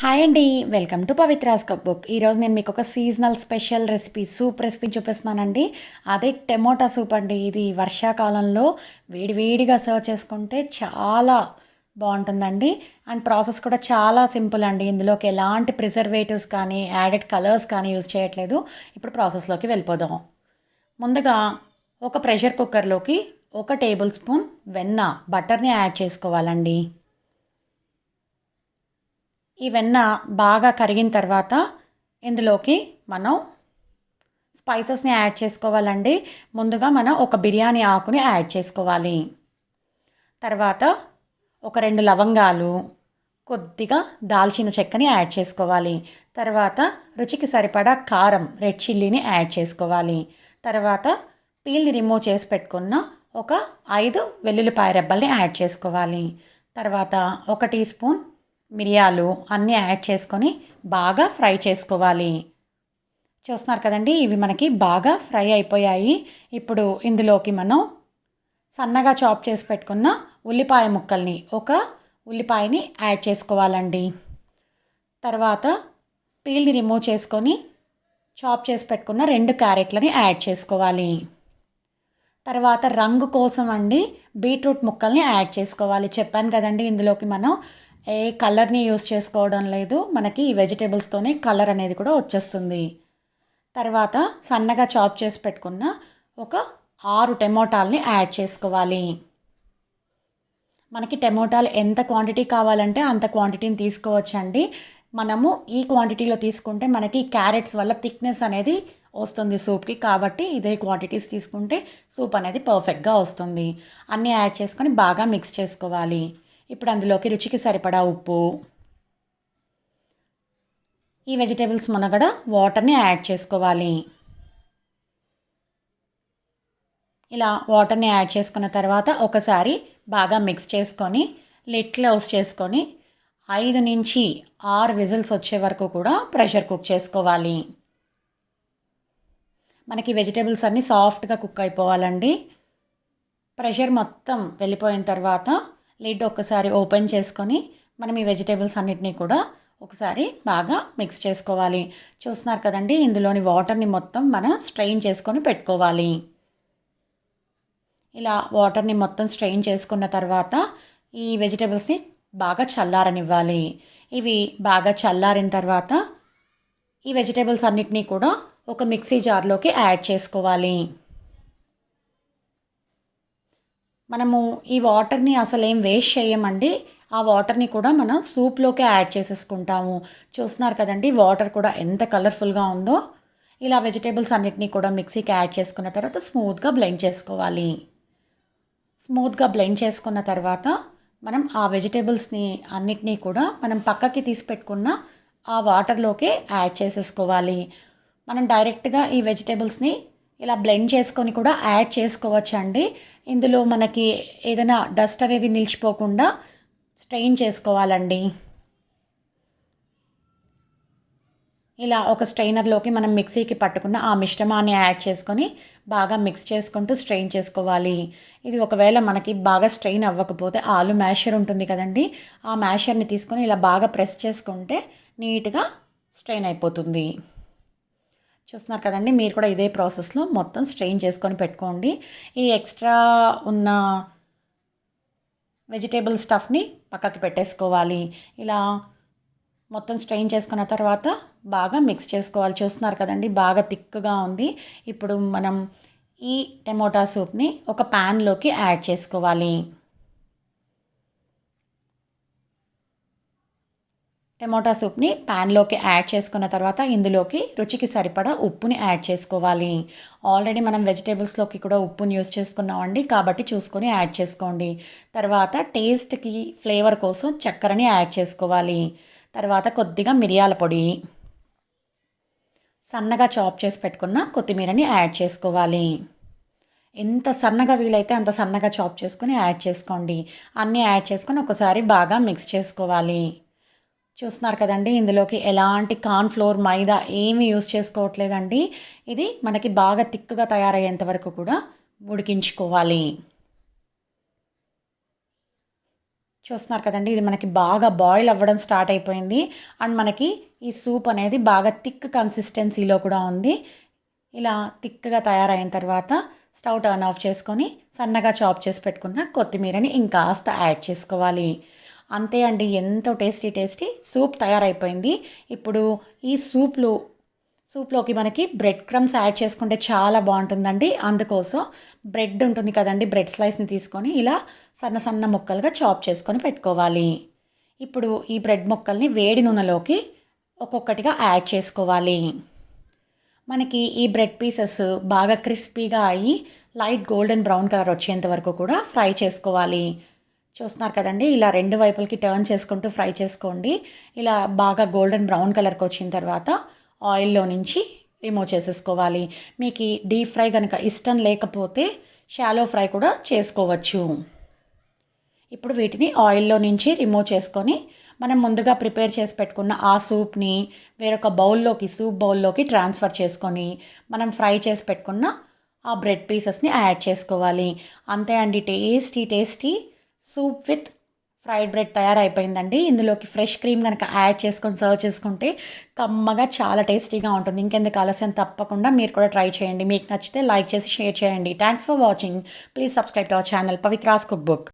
Hi అండి. Welcome to Pavitra's cookbook. ఈరోజు నేను మీకు ఒక seasonal special recipe soup recipe చూపిస్తున్నానండి. అదే టమోటా సూప్ అండి. ఇది వర్షాకాలంలో వేడివేడిగా సర్వ్ చేసుకుంటే చాలా బాగుంటుందండి. అండ్ ప్రాసెస్ కూడా చాలా సింపుల్ అండి. ఇందులోకి ఎలాంటి ప్రిజర్వేటివ్స్ కానీ యాడెడ్ కలర్స్ కానీ యూజ్ చేయట్లేదు. ఇప్పుడు ప్రాసెస్లోకి వెళ్ళిపోదాం. ముందుగా ఒక ప్రెషర్ కుక్కర్లోకి 1 టేబుల్ స్పూన్ బటర్ని యాడ్ చేసుకోవాలండి. ఈ వెన్న బాగా కరిగిన తర్వాత ఇందులోకి మనం స్పైసెస్ని యాడ్ చేసుకోవాలండి. ముందుగా మనం ఒక బిర్యానీ ఆకుని యాడ్ చేసుకోవాలి. తర్వాత ఒక 2 లవంగాలు, కొద్దిగా దాల్చిన చెక్కని యాడ్ చేసుకోవాలి. తర్వాత రుచికి సరిపడా కారం, రెడ్ చిల్లీని యాడ్ చేసుకోవాలి. తర్వాత పీల్ని రిమూవ్ చేసి పెట్టుకున్న ఒక 5 వెల్లుల్లిపాయ రెబ్బల్ని యాడ్ చేసుకోవాలి. తర్వాత 1 టీ స్పూన్ మిరియాలు అన్నీ యాడ్ చేసుకొని బాగా ఫ్రై చేసుకోవాలి. చూస్తున్నారు కదండి, ఇవి మనకి బాగా ఫ్రై అయిపోయాయి. ఇప్పుడు ఇందులోకి మనం సన్నగా చాప్ చేసి పెట్టుకున్న ఉల్లిపాయ ముక్కల్ని, ఒక ఉల్లిపాయని యాడ్ చేసుకోవాలండి. తర్వాత పీల్ని రిమూవ్ చేసుకొని చాప్ చేసి పెట్టుకున్న 2 క్యారెట్లని యాడ్ చేసుకోవాలి. తర్వాత రంగు కోసం అండి బీట్రూట్ ముక్కల్ని యాడ్ చేసుకోవాలి. చెప్పాను కదండి, ఇందులోకి మనం ఏ కలర్ని యూస్ చేసుకోవడం లేదు. మనకి ఈ వెజిటేబుల్స్తోనే కలర్ అనేది కూడా వచ్చేస్తుంది. తర్వాత సన్నగా చాప్ చేసి పెట్టుకున్న ఒక 6 టమోటాలని యాడ్ చేసుకోవాలి. మనకి టమోటాలు ఎంత క్వాంటిటీ కావాలంటే అంత క్వాంటిటీని తీసుకోవచ్చండి. మనము ఈ క్వాంటిటీలో తీసుకుంటే మనకి క్యారెట్స్ వల్ల థిక్నెస్ అనేది వస్తుంది సూప్కి. కాబట్టి ఇదే క్వాంటిటీస్ తీసుకుంటే సూప్ అనేది పర్ఫెక్ట్గా వస్తుంది. అన్నీ యాడ్ చేసుకొని బాగా మిక్స్ చేసుకోవాలి. ఇప్పుడు అందులోకి రుచికి సరిపడా ఉప్పు, ఈ వెజిటేబుల్స్ మునగడ వాటర్ని యాడ్ చేసుకోవాలి. ఇలా వాటర్ని యాడ్ చేసుకున్న తర్వాత ఒకసారి బాగా మిక్స్ చేసుకొని లిడ్ క్లోజ్ చేసుకొని 5 నుంచి 6 విజిల్స్ వచ్చే వరకు కూడా ప్రెషర్ కుక్ చేసుకోవాలి. మనకి వెజిటేబుల్స్ అన్నీ సాఫ్ట్గా కుక్ అయిపోవాలండి. ప్రెషర్ మొత్తం వెళ్ళిపోయిన తర్వాత లిడ్ ఒకసారి ఓపెన్ చేసుకొని మనం ఈ వెజిటేబుల్స్ అన్నిటినీ కూడా ఒకసారి బాగా మిక్స్ చేసుకోవాలి. చూస్తున్నారు కదండి, ఇందులోని వాటర్ని మొత్తం మనం స్ట్రెయిన్ చేసుకొని పెట్టుకోవాలి. ఇలా వాటర్ని మొత్తం స్ట్రెయిన్ చేసుకున్న తర్వాత ఈ వెజిటేబుల్స్ని బాగా చల్లారనివ్వాలి. ఇవి బాగా చల్లారిన తర్వాత ఈ వెజిటేబుల్స్ అన్నిటినీ కూడా ఒక మిక్సీ జార్లోకి యాడ్ చేసుకోవాలి. మనము ఈ వాటర్ని అసలు ఏం వేస్ట్ చేయమండి. ఆ వాటర్ని కూడా మనం సూప్లోకి యాడ్ చేసేసుకుంటాము. చూస్తున్నారు కదండి, వాటర్ కూడా ఎంత కలర్ఫుల్గా ఉందో. ఇలా వెజిటేబుల్స్ అన్నిటినీ కూడా మిక్సీకి యాడ్ చేసుకున్న తర్వాత స్మూత్గా బ్లెండ్ చేసుకోవాలి. స్మూత్గా బ్లెండ్ చేసుకున్న తర్వాత మనం ఆ వెజిటేబుల్స్ని అన్నిటినీ కూడా మనం పక్కకి తీసి పెట్టుకున్న ఆ వాటర్లోకి యాడ్ చేసేసుకోవాలి. మనం డైరెక్ట్గా ఈ వెజిటేబుల్స్ని ఇలా బ్లెండ్ చేసుకొని కూడా యాడ్ చేసుకోవచ్చండి. ఇందులో మనకి ఏదైనా డస్ట్ అనేది నిలిచిపోకుండా స్ట్రెయిన్ చేసుకోవాలండి. ఇలా ఒక స్ట్రెయినర్లోకి మనం మిక్సీకి పట్టుకున్న ఆ మిశ్రమాన్ని యాడ్ చేసుకొని బాగా మిక్స్ చేసుకుంటూ స్ట్రెయిన్ చేసుకోవాలి. ఇది ఒకవేళ మనకి బాగా స్ట్రెయిన్ అవ్వకపోతే ఆలు మ్యాషర్ ఉంటుంది కదండి, ఆ మ్యాషర్ని తీసుకొని ఇలా బాగా ప్రెస్ చేసుకుంటే నీట్గా స్ట్రెయిన్ అయిపోతుంది. చూస్తున్నారు కదండి, మీరు కూడా ఇదే ప్రాసెస్లో మొత్తం స్ట్రెయిన్ చేసుకొని పెట్టుకోండి. ఈ ఎక్స్ట్రా ఉన్న వెజిటేబుల్ స్టఫ్ని పక్కకి పెట్టేసుకోవాలి. ఇలా మొత్తం స్ట్రెయిన్ చేసుకున్న తర్వాత బాగా మిక్స్ చేసుకోవాలి. చూస్తున్నారు కదండి, బాగా థిక్గా ఉంది. ఇప్పుడు మనం ఈ టమోటా సూప్ని ఒక ప్యాన్లోకి యాడ్ చేసుకోవాలి. టమోటా సూప్ని ప్యాన్లోకి యాడ్ చేసుకున్న తర్వాత ఇందులోకి రుచికి సరిపడా ఉప్పుని యాడ్ చేసుకోవాలి. ఆల్రెడీ మనం వెజిటేబుల్స్లోకి కూడా ఉప్పుని యూస్ చేసుకున్నామండి, కాబట్టి చూసుకొని యాడ్ చేసుకోండి. తర్వాత టేస్ట్కి ఫ్లేవర్ కోసం చక్కెరని యాడ్ చేసుకోవాలి. తర్వాత కొద్దిగా మిరియాల పొడి, సన్నగా చాప్ చేసి పెట్టుకున్న కొత్తిమీరని యాడ్ చేసుకోవాలి. ఎంత సన్నగా వీలైతే అంత సన్నగా చాప్ చేసుకొని యాడ్ చేసుకోండి. అన్నీ యాడ్ చేసుకొని ఒకసారి బాగా మిక్స్ చేసుకోవాలి. చూస్తున్నారు కదండి, ఇందులోకి ఎలాంటి కార్న్ఫ్లోర్, మైదా ఏమీ యూస్ చేసుకోవట్లేదండి. ఇది మనకి బాగా థిక్గా తయారయ్యేంత వరకు కూడా ఉడికించుకోవాలి. చూస్తున్నారు కదండి, ఇది మనకి బాగా బాయిల్ అవ్వడం స్టార్ట్ అయిపోయింది. అండ్ మనకి ఈ సూప్ అనేది బాగా థిక్ కన్సిస్టెన్సీలో కూడా ఉంది. ఇలా థిక్గా తయారైన తర్వాత స్టవ్ టర్న్ ఆఫ్ చేసుకొని సన్నగా చాప్ చేసి పెట్టుకున్న కొత్తిమీరని ఇంకాస్త యాడ్ చేసుకోవాలి. అంతే అండి, ఎంతో టేస్టీ సూప్ తయారైపోయింది. ఇప్పుడు ఈ సూప్లోకి మనకి బ్రెడ్ క్రమ్స్ యాడ్ చేసుకుంటే చాలా బాగుంటుందండి. అందుకోసం బ్రెడ్ ఉంటుంది కదండి, బ్రెడ్ స్లైస్ని తీసుకొని ఇలా సన్న ముక్కలుగా చాప్ చేసుకొని పెట్టుకోవాలి. ఇప్పుడు ఈ బ్రెడ్ ముక్కల్ని వేడి నూనెలోకి ఒక్కొక్కటిగా యాడ్ చేసుకోవాలి. మనకి ఈ బ్రెడ్ పీసెస్ బాగా క్రిస్పీగా అయ్యి లైట్ గోల్డెన్ బ్రౌన్ కలర్ వచ్చేంత వరకు కూడా ఫ్రై చేసుకోవాలి. చూస్తున్నారు కదండి, ఇలా రెండు వైపులకి టర్న్ చేసుకుంటూ ఫ్రై చేసుకోండి. ఇలా బాగా గోల్డెన్ బ్రౌన్ కలర్కి వచ్చిన తర్వాత ఆయిల్లో నుంచి రిమూవ్ చేసేసుకోవాలి. మీకు డీప్ ఫ్రై కనుక ఇష్టం లేకపోతే షాలో ఫ్రై కూడా చేసుకోవచ్చు. ఇప్పుడు వీటిని ఆయిల్లో నుంచి రిమూవ్ చేసుకొని మనం ముందుగా ప్రిపేర్ చేసి పెట్టుకున్న ఆ సూప్ని వేరొక సూప్ బౌల్లోకి ట్రాన్స్ఫర్ చేసుకొని మనం ఫ్రై చేసి పెట్టుకున్న ఆ బ్రెడ్ పీసెస్ని యాడ్ చేసుకోవాలి. అంతే అండి, tasty soup with fried bread తయారైపోయిందండి. ఇందులోకి ఫ్రెష్ క్రీమ్ కనుక యాడ్ చేసుకొని సర్వ్ చేసుకుంటే కమ్మగా చాలా టేస్టీగా ఉంటుంది. ఇంకెందుకు ఆలస్యం, తప్పకుండా మీరు కూడా ట్రై చేయండి. మీకు నచ్చితే లైక్ చేసి షేర్ చేయండి. Thanks for watching. Please subscribe to our channel Pavithra's cook book.